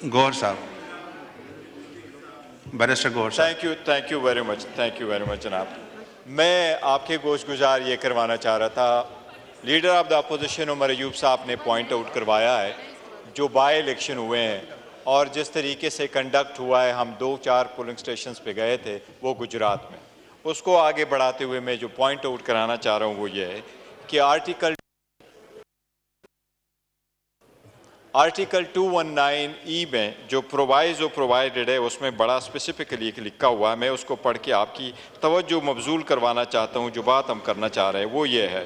गौहर साहब, बैरिस्टर गौहर साहब। Thank you very much जनाब। मैं आपके गोशगुजार ये करवाना चाह रहा था, leader of the opposition Umar Ayub साहब ने पॉइंट आउट करवाया है जो बाय इलेक्शन हुए हैं और जिस तरीके से कंडक्ट हुआ है, हम 2-4 पोलिंग स्टेशन पे गए थे वो गुजरात में, उसको आगे बढ़ाते हुए मैं जो पॉइंट आउट कराना चाह रहा हूँ वो ये है कि आर्टिकल 219E में जो प्रोवाइजो प्रोवाइडेड है उसमें बड़ा स्पेसिफिकली लिखा हुआ है, मैं उसको पढ़ के आपकी तवज्जो मबजूल करवाना चाहता हूँ। जो बात हम करना चाह रहे हैं वो ये है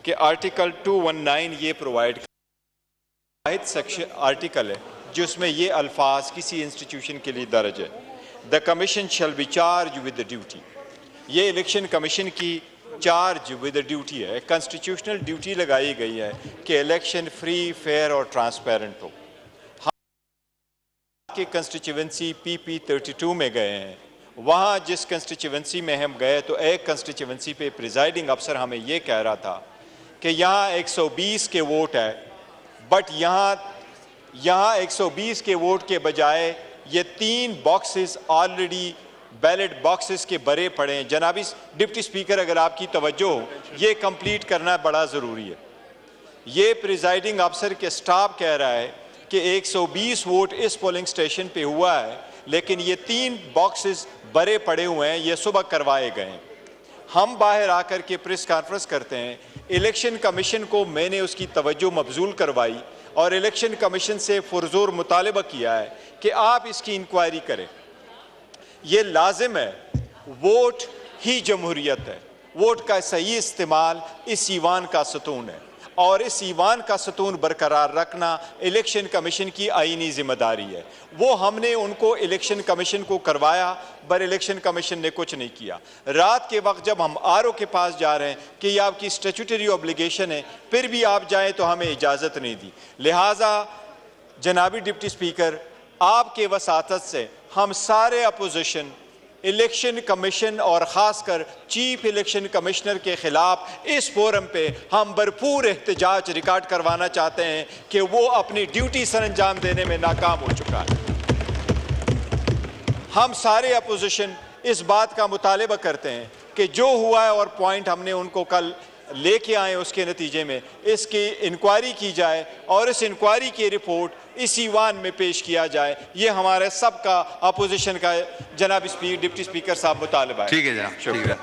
कि आर्टिकल 219 ये प्रोवाइड सेक्शन आर्टिकल है जिसमें ये अल्फाज किसी इंस्टीट्यूशन के लिए दर्ज है, the commission shall be charge with the duty. ये इलेक्शन कमीशन की चार्ज विद ड्यूटी है, कॉन्स्टिट्यूशनल ड्यूटी लगाई गई है कि इलेक्शन फ्री, फेयर और ट्रांसपेरेंट हो। हम के कंस्टिट्यूएंसी PP 32 में गए हैं, वहाँ जिस कंस्टिट्यूएंसी में हम गए तो एक कंस्टिट्यूएंसी पे प्रिजाइडिंग अफसर हमें ये कह रहा था कि यहाँ 120 के वोट है, बट यहाँ 120 के वोट के बजाय ये 3 बॉक्सेस ऑलरेडी बैलेट बॉक्सेस के भरे पड़े हैं। जनाबी डिप्टी स्पीकर, अगर आपकी तवज्जो हो, ये कंप्लीट करना बड़ा ज़रूरी है। ये प्रिजाइडिंग अफसर के स्टाफ कह रहा है कि 120 वोट इस पोलिंग स्टेशन पे हुआ है, लेकिन ये 3 बॉक्सेस भरे पड़े हुए हैं, ये सुबह करवाए गए हैं। हम बाहर आकर के प्रेस कॉन्फ्रेंस करते हैं, इलेक्शन कमीशन को मैंने उसकी तवज्जो मबजूल करवाई और इलेक्शन कमीशन से पुरजोर मुतालबा किया है कि आप इसकी इंक्वायरी करें। ये लाजिम है, वोट ही जमहूरियत है, वोट का सही इस्तेमाल इस ईवान का सतून है और इस ईवान का सतून बरकरार रखना इलेक्शन कमीशन की आईनी जिम्मेदारी है। वो हमने उनको इलेक्शन कमीशन को करवाया, पर इलेक्शन कमीशन ने कुछ नहीं किया। रात के वक्त जब हम RO के पास जा रहे हैं कि ये आपकी स्टैट्यूटरी ऑब्लिगेशन है, फिर भी आप जाएं तो हमें इजाज़त नहीं दी। लिहाजा जनाबी डिप्टी स्पीकर, आपके वसातत से हम सारे अपोजिशन, इलेक्शन कमीशन और ख़ासकर चीफ इलेक्शन कमिश्नर के ख़िलाफ़ इस फोरम पे हम भरपूर एहतजाज रिकॉर्ड करवाना चाहते हैं कि वो अपनी ड्यूटी सर अंजाम देने में नाकाम हो चुका है। हम सारे अपोजिशन इस बात का मुतालबा करते हैं कि जो हुआ है और पॉइंट हमने उनको कल लेके आए, उसके नतीजे में इसकी इंक्वायरी की जाए और इस इंक्वायरी की रिपोर्ट इस ईवान में पेश किया जाए। ये हमारे सबका अपोजिशन का जनाब डिप्टी स्पीकर साहब मुतालबा है। ठीक है जनाब, शुक्रिया।